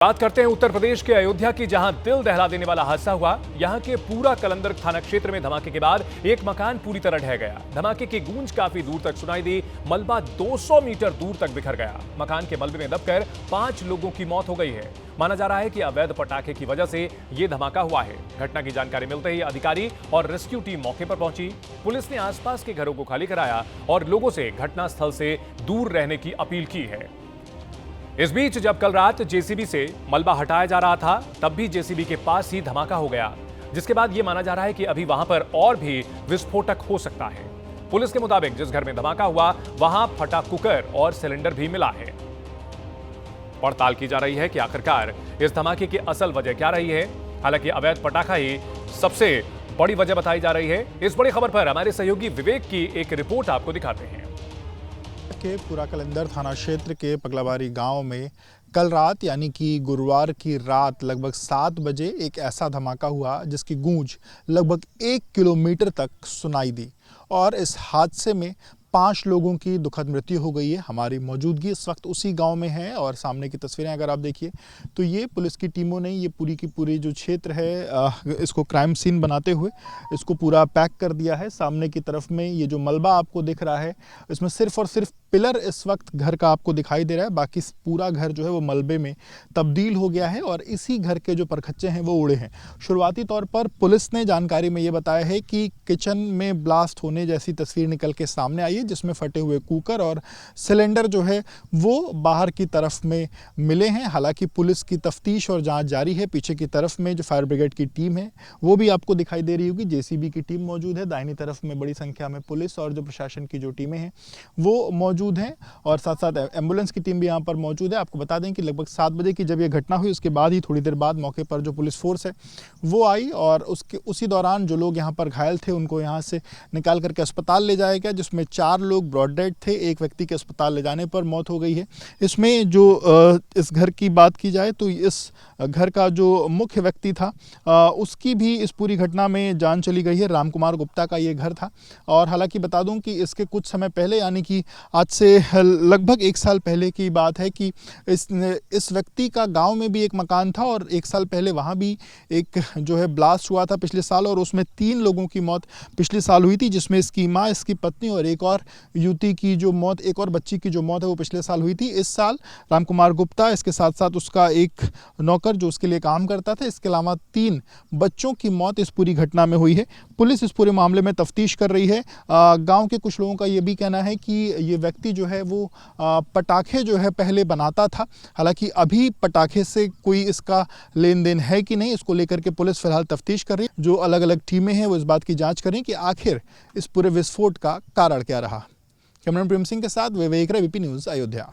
बात करते हैं उत्तर प्रदेश के अयोध्या की, जहां दिल दहला देने वाला हादसा हुआ। यहां के पूरा कलंदर थाना क्षेत्र में धमाके के बाद एक मकान पूरी तरह ढह गया। धमाके की गूंज काफी दूर तक सुनाई दी। मलबा 200 मीटर दूर तक बिखर गया। मकान के मलबे में दबकर 5 लोगों की मौत हो गई है। माना जा रहा है कि अवैध पटाखे की वजह से यह धमाका हुआ है। घटना की जानकारी मिलते ही अधिकारी और रेस्क्यू टीम मौके पर पहुंची। पुलिस ने आसपास के घरों को खाली कराया और लोगों से घटनास्थल से दूर रहने की अपील की है। इस बीच जब कल रात जेसीबी से मलबा हटाया जा रहा था, तब भी जेसीबी के पास ही धमाका हो गया, जिसके बाद यह माना जा रहा है कि अभी वहां पर और भी विस्फोटक हो सकता है। पुलिस के मुताबिक जिस घर में धमाका हुआ वहां फटा कुकर और सिलेंडर भी मिला है। पड़ताल की जा रही है कि आखिरकार इस धमाके की असल वजह क्या रही है। हालांकि अवैध पटाखा ही सबसे बड़ी वजह बताई जा रही है। इस बड़ी खबर पर हमारे सहयोगी विवेक की एक रिपोर्ट आपको दिखाते हैं। के पूरा कलंदर थाना क्षेत्र के पगलाबारी गांव में कल रात यानी कि गुरुवार की रात लगभग 7 बजे एक ऐसा धमाका हुआ जिसकी गूंज लगभग 1 किलोमीटर तक सुनाई दी और इस हादसे में 5 लोगों की दुखद मृत्यु हो गई है। हमारी मौजूदगी इस वक्त उसी गांव में है और सामने की तस्वीरें अगर आप देखिए तो ये पुलिस की टीमों ने ये पूरी की पूरी जो क्षेत्र है इसको क्राइम सीन बनाते हुए इसको पूरा पैक कर दिया है। सामने की तरफ में ये जो मलबा आपको दिख रहा है इसमें सिर्फ और सिर्फ पिलर इस वक्त घर का आपको दिखाई दे रहा है, बाकी पूरा घर जो है वो मलबे में तब्दील हो गया है और इसी घर के जो परखच्चे हैं वो उड़े हैं। शुरुआती तौर पर पुलिस ने जानकारी में ये बताया है कि किचन में ब्लास्ट होने जैसी तस्वीर निकल के सामने आई है, जिसमें फटे हुए कुकर और सिलेंडर जो है वो बाहर की तरफ में मिले हैं। हालांकि पुलिस की तफ्तीश और जांच जारी है। पीछे की तरफ में जो फायर ब्रिगेड की टीम है वो भी आपको दिखाई दे रही होगी। जेसीबी की टीम मौजूद है। दाहिनी तरफ में बड़ी संख्या में पुलिस और जो प्रशासन की जो टीमें हैं वो मौजूद हैं और साथ साथ एम्बुलेंस की टीम भी यहाँ पर मौजूद है। आपको बता दें कि लगभग 7 बजे की जब ये घटना हुई उसके बाद ही थोड़ी देर बाद मौके पर जो पुलिस फोर्स है वो आई और उसी दौरान जो लोग यहाँ पर घायल थे उनको यहाँ से निकाल करके अस्पताल ले जाया गया, जिसमें 4 लोग ब्रॉड डेड थे। एक व्यक्ति के अस्पताल ले जाने पर मौत हो गई है। इसमें जो इस घर की बात की जाए तो इस घर का जो मुख्य व्यक्ति था उसकी भी इस पूरी घटना में जान चली गई है। रामकुमार गुप्ता का ये घर था और हालांकि बता दूं कि इसके कुछ समय पहले यानी कि आज से लगभग 1 साल पहले की बात है कि इस व्यक्ति का गांव में भी एक मकान था और 1 साल पहले वहां भी एक जो है ब्लास्ट हुआ था पिछले साल और उसमें 3 लोगों की मौत पिछले साल हुई थी, जिसमें इसकी माँ, इसकी पत्नी और एक और युवती की जो मौत, एक और बच्ची की जो मौत है वो पिछले साल हुई थी। इस साल रामकुमार गुप्ता, इसके साथ साथ उसका एक नौकर जो उसके लिए काम करता था, इसके अलावा 3 बच्चों की मौत इस पूरी घटना में हुई है। पुलिस इस पूरे मामले में तफ्तीश कर रही है। गांव के कुछ लोगों का ये भी कहना है कि ये व्यक्ति जो है वो पटाखे जो है पहले बनाता था। हालांकि अभी पटाखे से कोई इसका लेन देन है कि नहीं, इसको लेकर के पुलिस फिलहाल तफ्तीश कर रही है। जो अलग अलग टीमें हैं वो इस बात की जांच करें कि आखिर इस पूरे विस्फोट का कारण क्या रहा। कैमरामैन प्रेम सिंह के साथ विवेक रे, वीपी न्यूज, अयोध्या।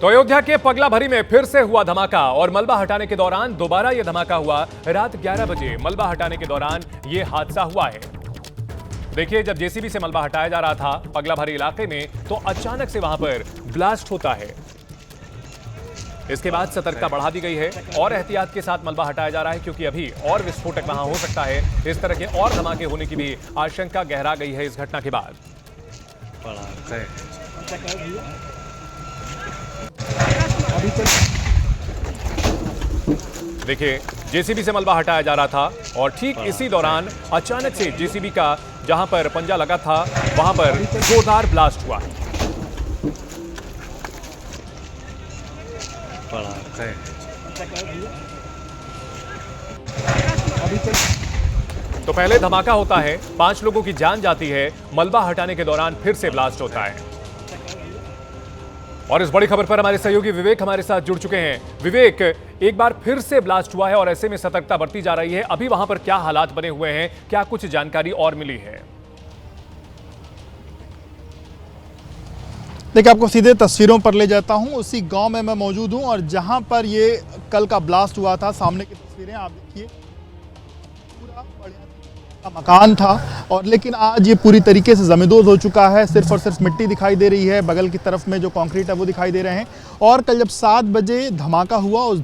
तो अयोध्या के पगलाभरी में फिर से हुआ धमाका और मलबा हटाने के दौरान दोबारा यह धमाका हुआ। रात 11 बजे मलबा हटाने के दौरान यह हादसा हुआ है। देखिए, जब जेसीबी से मलबा हटाया जा रहा था पगलाभरी इलाके में तो अचानक से वहां पर ब्लास्ट होता है। इसके बाद सतर्कता बढ़ा दी गई है और एहतियात के साथ मलबा हटाया जा रहा है, क्योंकि अभी और विस्फोटक वहां हो सकता है। इस तरह के और धमाके होने की भी आशंका गहरा गई है इस घटना के बाद। देखिए, जेसीबी से मलबा हटाया जा रहा था और ठीक इसी दौरान अचानक से जेसीबी का जहां पर पंजा लगा था वहां पर जोरदार ब्लास्ट हुआ। तो पहले धमाका होता है, 5 लोगों की जान जाती है, मलबा हटाने के दौरान फिर से ब्लास्ट होता है। और इस बड़ी खबर पर हमारे सहयोगी विवेक हमारे साथ जुड़ चुके हैं। विवेक, एक बार फिर से ब्लास्ट हुआ है और ऐसे में सतर्कता बरती जा रही है। अभी वहां पर क्या हालात बने हुए हैं, क्या कुछ जानकारी और मिली है? देखिए, आपको सीधे तस्वीरों पर ले जाता हूं। उसी गांव में मैं मौजूद हूं और जहां पर ये कल का ब्लास्ट हुआ था, सामने की तस्वीरें आप देखिए। पूरा मकान था और लेकिन आज ये पूरी तरीके से जमींदोज हो चुका है। सिर्फ और सिर्फ मिट्टी दिखाई दे रही है, बगल की तरफ में जो कंक्रीट है वो दिखाई दे रहे हैं। और कल जब 7 बजे धमाका हुआ, उस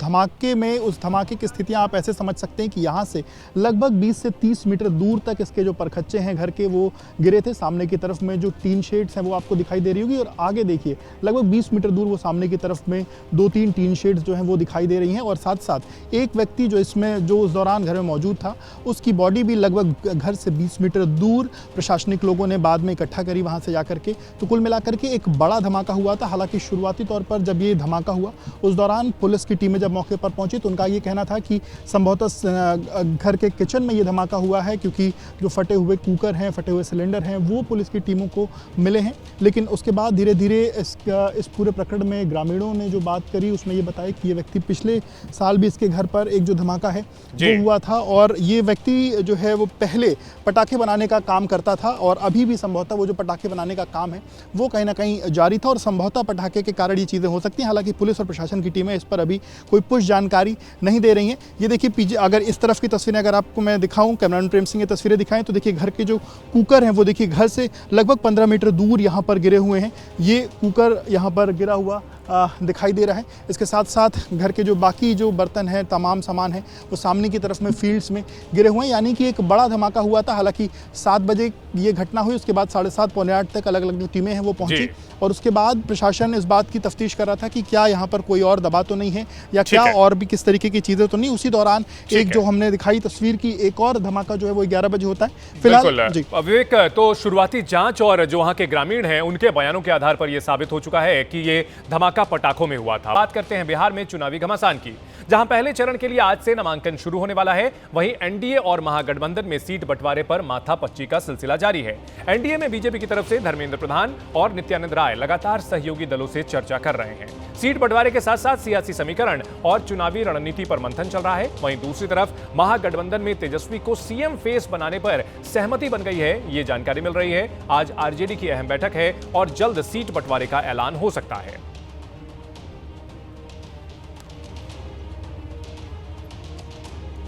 धमाके की स्थितियां आप ऐसे समझ सकते हैं कि यहाँ से लगभग 20 से 30 मीटर दूर तक इसके जो परखच्चे हैं घर के वो गिरे थे। सामने की तरफ में जो टीन शेड्स हैं वो आपको दिखाई दे रही होगी और आगे देखिए लगभग 20 मीटर दूर वो सामने की तरफ में 2-3 टीन शेड्स जो हैं वो दिखाई दे रही हैं। और साथ साथ एक व्यक्ति जो उस दौरान घर में मौजूद था, उसकी बॉडी भी लगभग घर से 20 मीटर दूर प्रशासनिक लोगों ने बाद में इकट्ठा करी वहां से जाकर के। तो कुल मिलाकर के एक बड़ा धमाका हुआ था। हालांकि शुरुआती तौर पर जब ये धमाका हुआ उस दौरान पुलिस की टीमें जब मौके पर पहुंची तो उनका ये कहना था कि संभवतः घर के किचन में ये धमाका हुआ है, क्योंकि जो फटे हुए कुकर हैं, फटे हुए सिलेंडर हैं वो पुलिस की टीमों को मिले हैं। लेकिन उसके बाद धीरे धीरे इस पूरे प्रकरण में ग्रामीणों ने जो बात करी उसमें ये बताया कि ये व्यक्ति पिछले साल भी इसके घर पर एक जो धमाका है वो हुआ था और ये व्यक्ति जो है वो पहले पटाखे बनाने का काम करता था और अभी भी संभवतः वो जो पटाखे बनाने का काम है वो कहीं ना कहीं जारी था और संभवतः पटाखे के कारण ये चीज़ें हो सकती हैं। हालांकि पुलिस और प्रशासन की टीमें इस पर अभी कोई पुष्ट जानकारी नहीं दे रही हैं। ये देखिए पीछे अगर इस तरफ की तस्वीरें अगर आपको मैं दिखाऊं, कैमरामैन प्रेम सिंह ये तस्वीरें दिखाएं तो देखिए घर के जो कुकर हैं वो देखिए घर से लगभग 15 मीटर दूर यहाँ पर गिरे हुए हैं। ये कुकर यहाँ पर गिरा हुआ दिखाई दे रहा है। इसके साथ साथ घर के जो बाकी जो बर्तन हैं, तमाम सामान हैं वो सामने की तरफ में फील्ड्स में गिरे हुए हैं, यानी कि एक बड़ा धमाका हुआ था। हालांकि 7 बजे ये घटना हुई, उसके बाद 7:30 पौने 8 तक अलग अलग जो टीमें हैं वो पहुंची और उसके बाद प्रशासन इस बात की तफ्तीश कर रहा था कि क्या यहाँ पर कोई और दबा तो नहीं है या क्या और भी किस तरीके की चीज़ें तो नहीं। उसी दौरान एक जो हमने दिखाई तस्वीर की एक और धमाका जो है वो 11 बजे होता है। फिलहाल विवेक, तो शुरुआती जांच और जो वहां के ग्रामीण हैं उनके बयानों के आधार पर यह साबित हो चुका है कि ये धमाका पटाखों में हुआ था। बात करते हैं बिहार में चुनावी घमासान की, जहां पहले चरण के लिए आज से नामांकन शुरू होने वाला है। वहीं एनडीए और महागठबंधन में सीट बंटवारे पर माथापच्ची का सिलसिला जारी है। एनडीए में बीजेपी की तरफ से धर्मेंद्र प्रधान और नित्यानंद राय लगातार सहयोगी दलों से चर्चा कर रहे हैं। सीट बंटवारे के साथ साथ सियासी समीकरण और चुनावी रणनीति पर मंथन चल रहा है। वहीं दूसरी तरफ महागठबंधन में तेजस्वी को सीएम फेस बनाने पर सहमति बन गई है, ये जानकारी मिल रही है। आज आरजेडी की अहम बैठक है और जल्द सीट बंटवारे का ऐलान हो सकता है।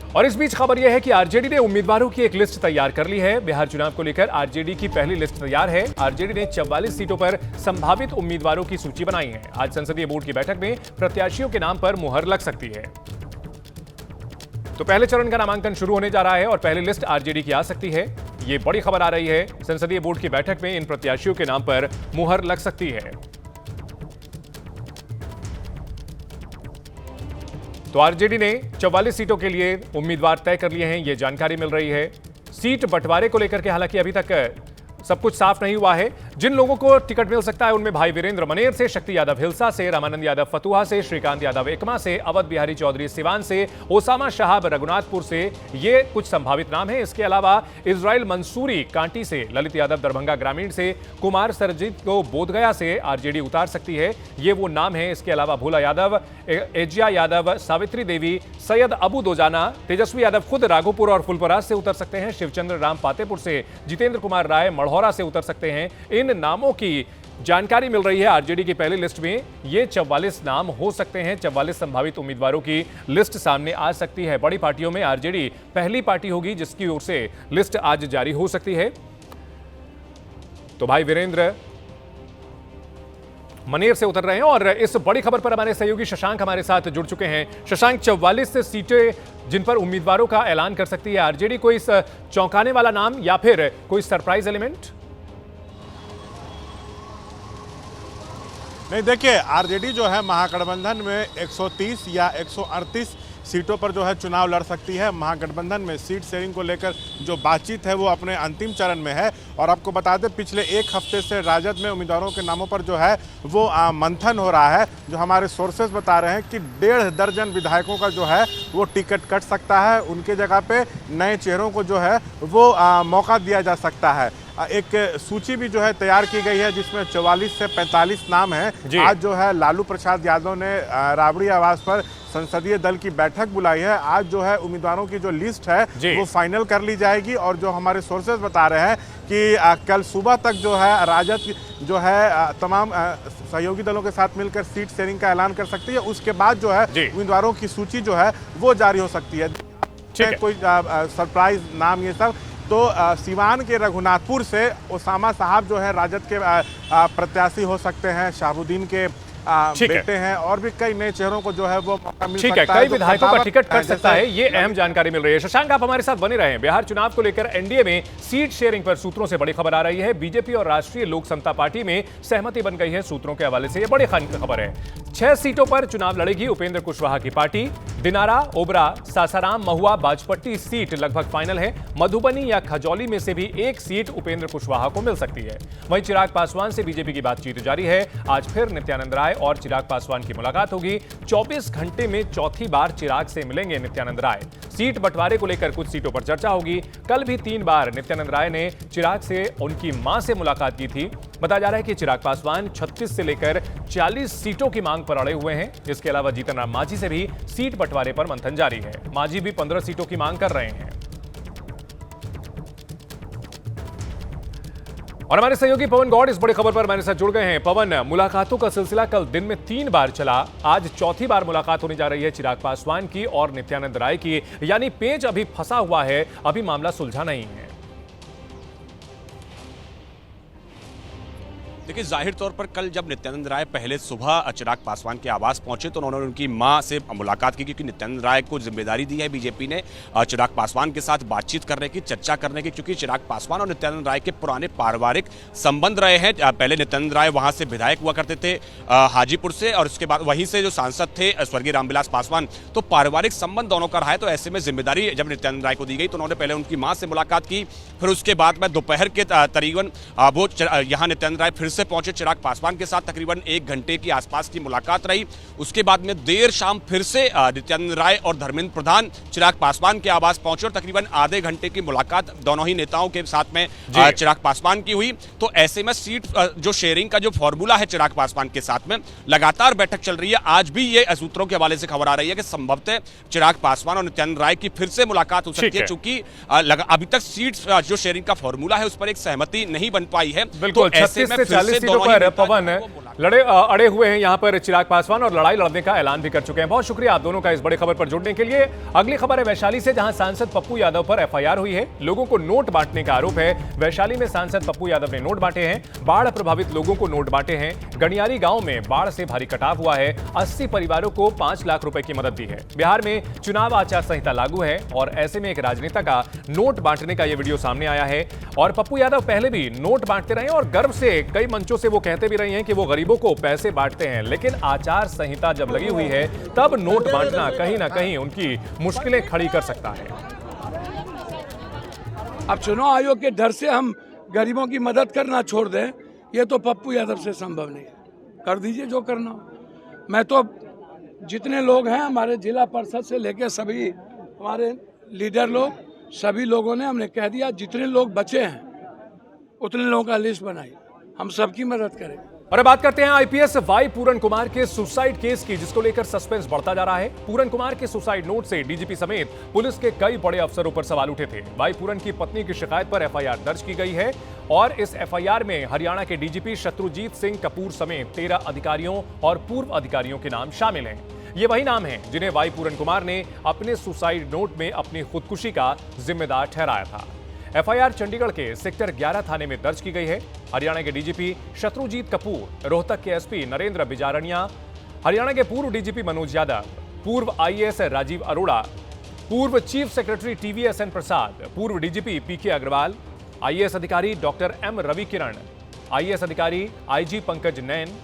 और इस बीच खबर यह है कि आरजेडी ने उम्मीदवारों की एक लिस्ट तैयार कर ली है। बिहार चुनाव को लेकर आरजेडी की पहली लिस्ट तैयार है। आरजेडी ने 44 सीटों पर संभावित उम्मीदवारों की सूची बनाई है। आज संसदीय बोर्ड की बैठक में प्रत्याशियों के नाम पर मुहर लग सकती है। तो पहले चरण का नामांकन शुरू होने जा रहा है और पहली लिस्ट आरजेडी की आ सकती है। ये बड़ी खबर आ रही है। संसदीय बोर्ड की बैठक में इन प्रत्याशियों के नाम पर मुहर लग सकती है। तो आरजेडी ने 44 सीटों के लिए उम्मीदवार तय कर लिए हैं, यह जानकारी मिल रही है। सीट बंटवारे को लेकर के हालांकि अभी तक सब कुछ साफ नहीं हुआ है। जिन लोगों को टिकट मिल सकता है उनमें भाई वीरेंद्र मनेर से, शक्ति यादव हिलसा से, रामानंद यादव फतुहा से, श्रीकांत यादव एकमा से, अवध बिहारी चौधरी सिवान से, ओसामा शहाब रघुनाथपुर से, ये कुछ संभावित नाम हैं। इसके अलावा इजराइल मंसूरी कांटी से, ललित यादव दरभंगा ग्रामीण से, कुमार सरजीत को बोधगया से आरजेडी उतार सकती है, ये वो नाम है। इसके अलावा भोला यादव, एजिया यादव, सावित्री देवी, सैयद अबू दोजाना, तेजस्वी यादव खुद राघोपुर और फुलपरास से उतर सकते हैं, शिवचंद्र राम पातेपुर से, जितेंद्र कुमार राय मढ़ौरा से उतर सकते हैं। इन नामों की जानकारी मिल रही है आरजेडी की पहली लिस्ट में। ये 44 नाम हो सकते हैं। 44 संभावित उम्मीदवारों की लिस्ट सामने आ सकती है। बड़ी पार्टियों में आरजेडी पहली पार्टी होगी जिसकी ओर से लिस्ट आज जारी हो सकती है। तो भाई वीरेंद्र मनेर से उतर रहे हैं और इस बड़ी खबर पर हमारे सहयोगी शशांक हमारे साथ जुड़ चुके हैं। शशांक, 44 सीटें जिन पर उम्मीदवारों का ऐलान कर सकती है आरजेडी, कोई इस चौंकाने वाला नाम या फिर कोई सरप्राइज एलिमेंट? नहीं, देखिए आरजेडी जो है महागठबंधन में 130 या 138 सीटों पर जो है चुनाव लड़ सकती है। महागठबंधन में सीट शेयरिंग को लेकर जो बातचीत है वो अपने अंतिम चरण में है। और आपको बता दें पिछले एक हफ्ते से राजद में उम्मीदवारों के नामों पर जो है वो मंथन हो रहा है। जो हमारे सोर्सेज बता रहे हैं कि 1.5 दर्जन विधायकों का जो है वो टिकट कट सकता है। उनके जगह पे नए चेहरों को जो है वो मौका दिया जा सकता है। एक सूची भी जो है तैयार की गई है जिसमें 44 से 45 नाम हैं। आज जो है लालू प्रसाद यादव ने राबड़ी आवास पर संसदीय दल की बैठक बुलाई है। आज जो है उम्मीदवारों की जो लिस्ट है वो फाइनल कर ली जाएगी और जो हमारे सोर्सेज बता रहे हैं कि कल सुबह तक जो है राजद जो है तमाम सहयोगी दलों के साथ मिलकर सीट शेयरिंग का ऐलान कर सकती है। उसके बाद जो है उम्मीदवारों की सूची जो है वो जारी हो सकती है। कोई सरप्राइज नाम ये सब तो सिवान के रघुनाथपुर से उसामा साहब जो है राजद के प्रत्याशी हो सकते हैं, शहाबुद्दीन के बेटे हैं, और भी कई नए चेहरों को जो है वो मौका मिल सकता है। ठीक है, कई विधायकों का टिकट कट सकता है, ये अहम जानकारी मिल रही है। शशांक, आप हमारे साथ बने रहे। बिहार चुनाव को लेकर एनडीए में सीट शेयरिंग पर सूत्रों से बड़ी खबर आ रही है। बीजेपी और राष्ट्रीय लोक समता पार्टी में सहमति बन गई है। सूत्रों के हवाले से यह बड़ी खबर है। 6 सीटों पर चुनाव लड़ेगी उपेंद्र कुशवाहा की पार्टी। दिनारा, ओबरा, सासाराम, महुआ, बाजपट्टी सीट लगभग फाइनल है। मधुबनी या खजौली में से भी एक सीट उपेंद्र कुशवाहा को मिल सकती है। वहीं चिराग पासवान से बीजेपी की बातचीत जारी है। आज फिर नित्यानंद राय और चिराग पासवान की मुलाकात होगी। 24 घंटे में चौथी बार चिराग से मिलेंगे नित्यानंद राय। सीट बंटवारे को लेकर कुछ सीटों पर चर्चा होगी। कल भी 3 बार नित्यानंद राय ने चिराग से उनकी मां से मुलाकात की थी। बताया जा रहा है कि चिराग पासवान 36 से लेकर 40 सीटों की मांग पर अड़े हुए हैं। इसके अलावा जीतन राम मांझी से भी सीट बंटवारे पर मंथन जारी है। मांझी भी 15 सीटों की मांग कर रहे हैं। और हमारे सहयोगी पवन गौड़ इस बड़ी खबर पर हमारे साथ जुड़ गए हैं। पवन, मुलाकातों का सिलसिला कल दिन में 3 बार चला, आज चौथी बार मुलाकात होने जा रही है चिराग पासवान की और नित्यानंद राय की, यानी पेच अभी फंसा हुआ है, अभी मामला सुलझा नहीं है। देखिए, जाहिर तौर पर कल जब नित्यानंद राय पहले सुबह चिराग पासवान के आवास पहुंचे तो उन्होंने उनकी मां से मुलाकात की, क्योंकि नित्यानंद राय को जिम्मेदारी दी है बीजेपी ने चिराग पासवान के साथ बातचीत करने की, चर्चा करने की, क्योंकि चिराग पासवान और नित्यानंद राय के पुराने पारिवारिक संबंध रहे हैं। पहले नित्यानंद राय वहां से विधायक हुआ करते थे हाजीपुर से, और उसके बाद वहीं से जो सांसद थे स्वर्गीय रामविलास पासवान, तो पारिवारिक संबंध दोनों का रहा है। तो ऐसे में जिम्मेदारी जब नित्यानंद राय को दी गई तो उन्होंने पहले उनकी मां से मुलाकात की, फिर उसके बाद में दोपहर के तकरीबन वो यहाँ नित्यानंद राय फिर से पहुंचे चिराग पासवान के साथ। तकरीबन 1 घंटे की आसपास की मुलाकात रही। उसके बाद में देर शाम फिर से नित्यानंद राय और धर्मेंद्र प्रधान चिराग पासवान के आवास पहुंचे और तकरीबन आधे घंटे की मुलाकात दोनों ही नेताओं के साथ में चिराग पासवान की हुई। तो ऐसे में सीट जो शेयरिंग का जो फॉर्मूला है चिराग पासवान के साथ में लगातार बैठक चल रही है। आज भी ये सूत्रों के हवाले से खबर आ रही है कि संभवतः चिराग पासवान और नित्यानंद राय की फिर से मुलाकात हो सकती है, चूंकि अभी तक सीट जो शेयरिंग का फॉर्मूला है उस पर एक सहमति नहीं बन पाई है। बिल्कुल, 36 से 40 सीटों पर पवन अड़े हुए हैं यहाँ पर चिराग पासवान और लड़ाई लड़ने का ऐलान भी कर चुके हैं। बहुत शुक्रिया आप दोनों का इस बड़ी खबर पर जुड़ने के लिए। अगली खबर है वैशाली से, जहां सांसद पप्पू यादव पर एफआईआर हुई है। लोगों को नोट बांटने का आरोप है। वैशाली में सांसद पप्पू यादव ने नोट बांटे हैं। बाढ़ प्रभावित लोगों को नोट बांटे हैं। गणियारी गांव में बाढ़ से भारी कटाव हुआ है। 80 परिवारों को 5 लाख रुपए की मदद दी है। बिहार में चुनाव आचार संहिता लागू है और ऐसे में एक राजनेता का नोट बांटने का यह वीडियो सामने आया है। और पप्पू यादव पहले भी नोट बांटते रहे और गर्व से कई मंचों से वो कहते भी रहे हैं कि वो गरीबों को पैसे बांटते हैं, लेकिन आचार संहिता जब लगी हुई है तब नोट बांटना कहीं ना कहीं उनकी मुश्किलें खड़ी कर सकता है। अब चुनाव आयोग के डर से हम गरीबों की मदद करना छोड़ दें, ये तो पप्पू यादव से संभव नहीं है। कर दीजिए जो करना हो। मैं तो जितने लोग हैं हमारे जिला परिषद से लेकर सभी हमारे लीडर लोग, सभी लोगों ने हमने कह दिया जितने लोग बचे हैं उतने लोगों का लिस्ट बनाई, हम सबकी मदद करेंगे। और अब बात करते हैं आईपीएस वाई पूरन कुमार के सुसाइड केस की, जिसको लेकर सस्पेंस बढ़ता जा रहा है। पूरन कुमार के सुसाइड नोट से डीजीपी समेत पुलिस के कई बड़े अफसरों पर सवाल उठे थे। वाई पूरन की पत्नी की शिकायत पर एफआईआर दर्ज की गई है और इस एफआईआर में हरियाणा के डीजीपी शत्रुजीत सिंह कपूर समेत 13 अधिकारियों और पूर्व अधिकारियों के नाम शामिल हैं। ये वही नाम हैं जिन्हें वाई पूरन कुमार ने अपने सुसाइड नोट में अपनी खुदकुशी का जिम्मेदार ठहराया था। एफआईआर चंडीगढ़ के सेक्टर 11 थाने में दर्ज की गई है। हरियाणा के डीजीपी शत्रुजीत कपूर, रोहतक के एसपी नरेंद्र बिजारनिया, हरियाणा के पूर्व डीजीपी मनोज यादव, पूर्व आईएएस राजीव अरोड़ा, पूर्व चीफ सेक्रेटरी टीवीएसएन प्रसाद, पूर्व डीजीपी पीके अग्रवाल, आईएएस अधिकारी doctor M Ravi Kiran, IAS अधिकारी IG Pankaj Nain,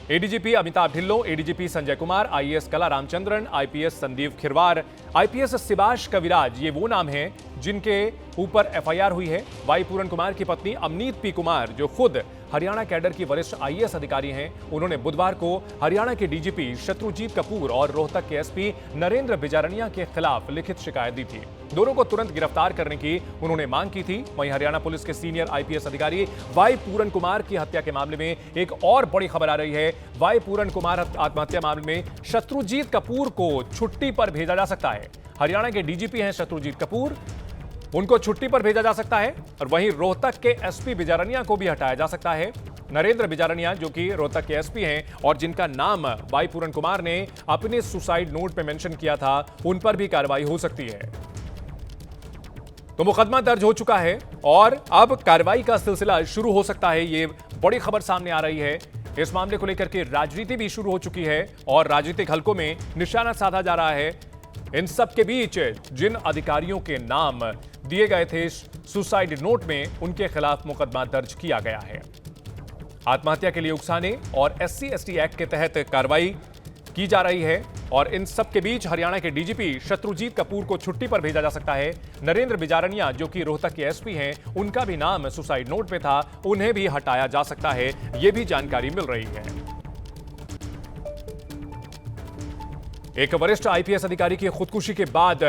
ADGP Amitabh Dhillon, ADGP Sanjay Kumar, IAS Kala Ramachandran, IPS Sandeep Khirwar, IPS Shibash Kaviraj, ये वो नाम हैं जिनके ऊपर एफआईआर हुई है। वाई पूरन कुमार की पत्नी अमनीत पी कुमार, जो खुद हरियाणा कैडर की वरिष्ठ आईएएस अधिकारी हैं, उन्होंने बुधवार को हरियाणा के डीजीपी शत्रुजीत कपूर और रोहतक के एसपी नरेंद्र बिजारनिया के खिलाफ लिखित शिकायत दी थी। दोनों को तुरंत गिरफ्तार करने की उन्होंने मांग की थी। वहीं हरियाणा पुलिस के सीनियर आईपीएस अधिकारी वाई पूरन कुमार की हत्या के मामले में एक और बड़ी खबर आ रही है। वाई पूरन कुमार आत्महत्या मामले में शत्रुजीत कपूर को छुट्टी पर भेजा जा सकता है। हरियाणा के डीजीपी हैं शत्रुजीत कपूर, उनको छुट्टी पर भेजा जा सकता है और वहीं रोहतक के एसपी बिजारनिया को भी हटाया जा सकता है। नरेंद्र बिजारनिया, जो कि रोहतक के एसपी हैं और जिनका नाम वाई पूरन कुमार ने अपने सुसाइड नोट में मेंशन किया था, उन पर भी कार्रवाई हो सकती है। तो मुकदमा दर्ज हो चुका है और अब कार्रवाई का सिलसिला शुरू हो सकता है। ये बड़ी खबर सामने आ रही है। इस मामले को लेकर के राजनीति भी शुरू हो चुकी है और राजनीतिक हलकों में निशाना साधा जा रहा है। इन सब के बीच जिन अधिकारियों के नाम दिए गए थे सुसाइड नोट में, उनके खिलाफ मुकदमा दर्ज किया गया है। आत्महत्या के लिए उकसाने और SC/ST एक्ट के तहत कार्रवाई की जा रही है और इन सब के बीच हरियाणा के डीजीपी शत्रुजीत कपूर को छुट्टी पर भेजा जा सकता है। नरेंद्र बिजारनिया जो कि रोहतक के SP हैं, उनका भी नाम सुसाइड नोट में था, उन्हें भी हटाया जा सकता है, यह भी जानकारी मिल रही है। एक वरिष्ठ IPS अधिकारी की खुदकुशी के बाद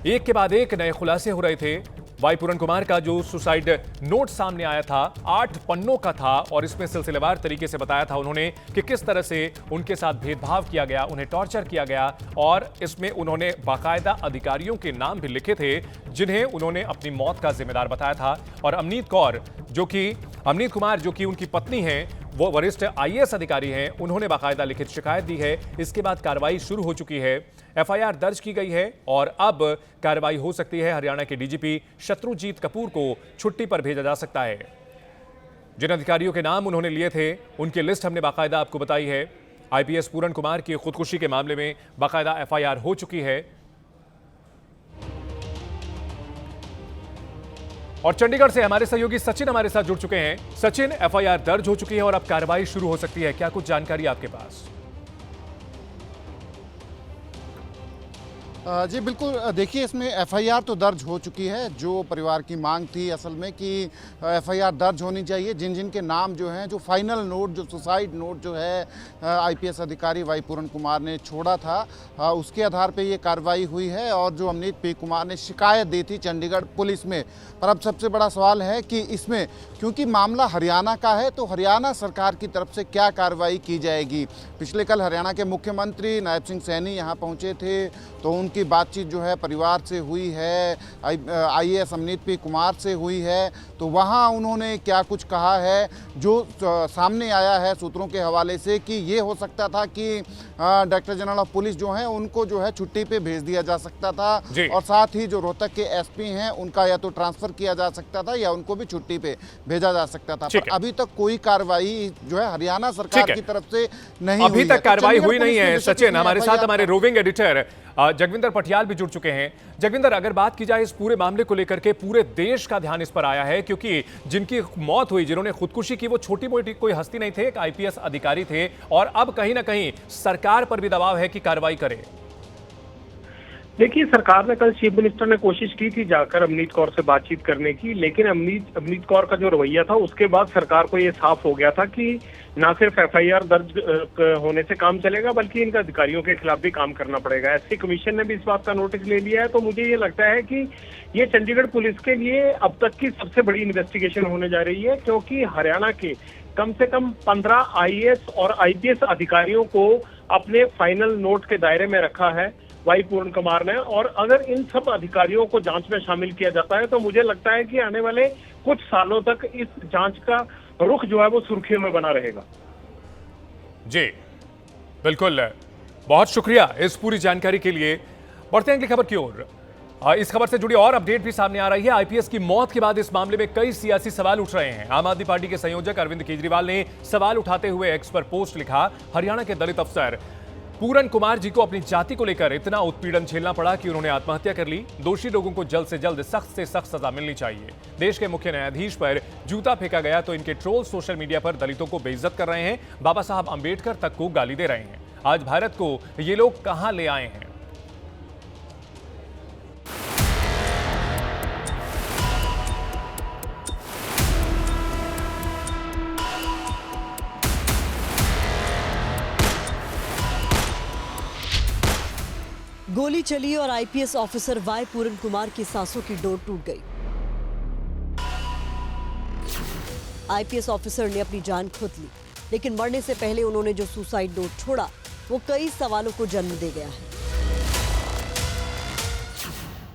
एक के बाद एक नए खुलासे हो रहे थे। वाई पूरन कुमार का जो सुसाइड नोट सामने आया था 8 पन्नों का था और इसमें सिलसिलेवार तरीके से बताया था उन्होंने कि किस तरह से उनके साथ भेदभाव किया गया, उन्हें टॉर्चर किया गया और इसमें उन्होंने बाकायदा अधिकारियों के नाम भी लिखे थे जिन्हें उन्होंने अपनी मौत का जिम्मेदार बताया था। और अमनीत कुमार जो कि उनकी पत्नी हैं, वो वरिष्ठ IAS अधिकारी हैं, उन्होंने बाकायदा लिखित शिकायत दी है। इसके बाद कार्रवाई शुरू हो चुकी है, FIR दर्ज की गई है और अब कार्रवाई हो सकती है। हरियाणा के डीजीपी शत्रुजीत कपूर को छुट्टी पर भेजा जा सकता है। जिन अधिकारियों के नाम उन्होंने लिए थे उनकी लिस्ट हमने बाकायदा आपको बताई है। IPS पूरन कुमार की खुदकुशी के मामले में बाकायदा FIR हो चुकी है और चंडीगढ़ से हमारे सहयोगी सचिन हमारे साथ जुड़ चुके हैं। सचिन, FIR दर्ज हो चुकी है और अब कार्रवाई शुरू हो सकती है, क्या कुछ जानकारी आपके पास? जी बिल्कुल, देखिए इसमें FIR तो दर्ज हो चुकी है। जो परिवार की मांग थी असल में कि FIR दर्ज होनी चाहिए, जिन जिन के नाम जो हैं, जो फाइनल नोट, जो सुसाइड नोट जो है IPS अधिकारी वाई पूरन कुमार ने छोड़ा था, उसके आधार पे ये कार्रवाई हुई है और जो अमनीत P कुमार ने शिकायत दी थी चंडीगढ़ पुलिस में। पर अब सबसे बड़ा सवाल है कि इसमें क्योंकि मामला हरियाणा का है तो हरियाणा सरकार की तरफ से क्या कार्रवाई की जाएगी। पिछले कल हरियाणा के मुख्यमंत्री नायब सिंह सैनी यहाँ पहुँचे थे तो उनकी बातचीत जो है परिवार से हुई है, IAS अमनीत P कुमार से हुई है। तो वहाँ उन्होंने क्या कुछ कहा है जो सामने आया है सूत्रों के हवाले से कि ये हो सकता था कि डायरेक्टर जनरल ऑफ पुलिस जो है उनको जो है छुट्टी पे भेज दिया जा सकता था और साथ ही जो रोहतक के SP हैं उनका या तो ट्रांसफर किया जा सकता था या उनको भी छुट्टी पे भेजा जा सकता था। पर अभी तक कोई कार्रवाई जो है हरियाणा सरकार की तरफ से नहीं हुई। अभी तक कार्रवाई हुई नहीं है। सचिन, हमारे साथ हमारे रोविंग एडिटर जगविंदर पटियाल भी जुड़ चुके हैं। जगविंदर, अगर बात की जाए इस पूरे मामले को लेकर के, पूरे देश का ध्यान इस पर आया है क्योंकि जिनकी मौत हुई, जिन्होंने खुदकुशी की, वो छोटी मोटी कोई हस्ती नहीं थे, एक IPS अधिकारी थे और अब कहीं ना कहीं सरकार पर भी दबाव है कि कार्रवाई करे। देखिए, सरकार ने कल चीफ मिनिस्टर ने कोशिश की थी जाकर अमनीत कौर से बातचीत करने की, लेकिन अमनीत कौर का जो रवैया था उसके बाद सरकार को ये साफ हो गया था कि ना सिर्फ FIR दर्ज होने से काम चलेगा बल्कि इनका अधिकारियों के खिलाफ भी काम करना पड़ेगा। SC कमीशन ने भी इस बात का नोटिस ले लिया है। तो मुझे ये लगता है कि ये चंडीगढ़ पुलिस के लिए अब तक की सबसे बड़ी इन्वेस्टिगेशन होने जा रही है, क्योंकि हरियाणा के कम से कम 15 IAS और IPS अधिकारियों को अपने फाइनल नोट के दायरे में रखा है वाई पूरन कुमार ने। और अगर इन सब अधिकारियों को जांच में शामिल किया जाता है तो मुझे लगता है कि आने वाले कुछ सालों तक इस जांच का रुख जो है वो सुर्खियों में बना रहेगा। जी बिल्कुल, बहुत शुक्रिया इस पूरी जानकारी के लिए। बढ़ते हैं अगली खबर की ओर। इस खबर से जुड़ी और अपडेट भी सामने आ रही है। IPS की मौत के बाद इस मामले में कई सियासी सवाल उठ रहे हैं। आम आदमी पार्टी के संयोजक अरविंद केजरीवाल ने सवाल उठाते हुए एक्स पर पोस्ट लिखा, हरियाणा के दलित अफसर पूरन कुमार जी को अपनी जाति को लेकर इतना उत्पीड़न झेलना पड़ा कि उन्होंने आत्महत्या कर ली। दोषी लोगों को जल्द से जल्द सख्त से सख्त सजा मिलनी चाहिए। देश के मुख्य न्यायाधीश पर जूता फेंका गया तो इनके ट्रोल सोशल मीडिया पर दलितों को बेइज्जत कर रहे हैं, बाबा साहब अंबेडकर तक को गाली दे रहे हैं। आज भारत को ये लोग कहां ले आए हैं? गोली चली और IPS ऑफिसर वाई पूरन कुमार की सांसों की डोर टूट गई। IPS ऑफिसर ने अपनी जान खुद ली, लेकिन मरने से पहले उन्होंने जो सुसाइड नोट छोड़ा वो कई सवालों को जन्म दे गया है।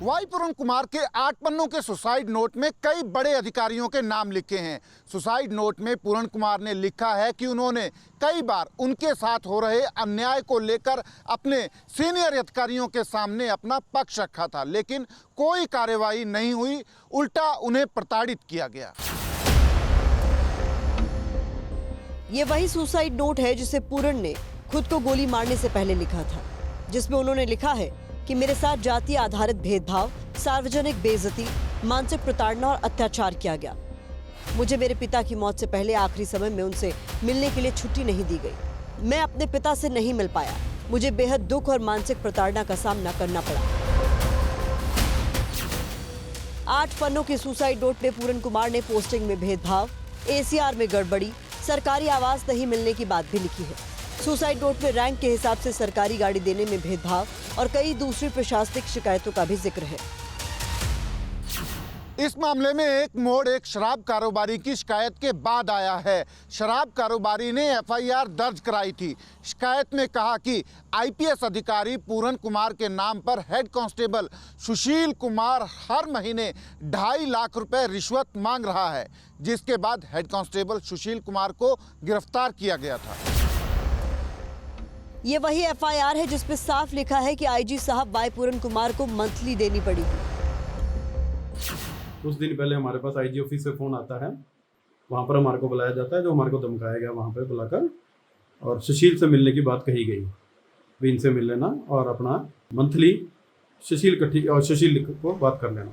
वाई पूरण कुमार के 8 पन्नों के सुसाइड नोट में कई बड़े अधिकारियों के नाम लिखे हैं। सुसाइड नोट में पूरण कुमार ने लिखा है कि उन्होंने कई बार उनके साथ हो रहे अन्याय को लेकर अपने सीनियर अधिकारियों के सामने अपना पक्ष रखा था, लेकिन कोई कार्रवाई नहीं हुई, उल्टा उन्हें प्रताड़ित किया गया। ये वही सुसाइड नोट है जिसे पूरण ने खुद को गोली मारने से पहले लिखा था, जिसमें उन्होंने लिखा है कि मेरे साथ जातीय आधारित भेदभाव, सार्वजनिक बेइज्जती, मानसिक प्रताड़ना और अत्याचार किया गया। मुझे मेरे पिता की मौत से पहले आखिरी समय में उनसे मिलने के लिए छुट्टी नहीं दी गई। मैं अपने पिता से नहीं मिल पाया। मुझे बेहद दुख और मानसिक प्रताड़ना का सामना करना पड़ा। 8 पन्नों के सुसाइड नोट में पूरण कुमार ने पोस्टिंग में भेदभाव, ACR में गड़बड़ी, सरकारी आवास नहीं मिलने की बात भी लिखी है। सुसाइड नोट में रैंक के हिसाब से सरकारी गाड़ी देने में भेदभाव और कई दूसरी प्रशासनिक शिकायतों का भी जिक्र है। इस मामले में एक मोड़ एक शराब कारोबारी की शिकायत के बाद आया है। शराब कारोबारी ने FIR दर्ज कराई थी। शिकायत में कहा कि IPS अधिकारी पूरण कुमार के नाम पर हेड कांस्टेबल सुशील कुमार हर महीने 2.5 लाख रुपए रिश्वत मांग रहा है, जिसके बाद हेड कांस्टेबल सुशील कुमार को गिरफ्तार किया गया था। ये वही FIR है जिसमें साफ लिखा है कि IG साहब वाई पूरण कुमार को मंथली देनी पड़ी। कुछ दिन पहले हमारे पास IG ऑफिस से फ़ोन आता है, वहाँ पर हमारे को बुलाया जाता है, जो हमारे को धमकाया गया वहाँ पर बुलाकर, और सुशील से मिलने की बात कही गई, भी इनसे मिल लेना और अपना मंथली सुशील को बात कर लेना।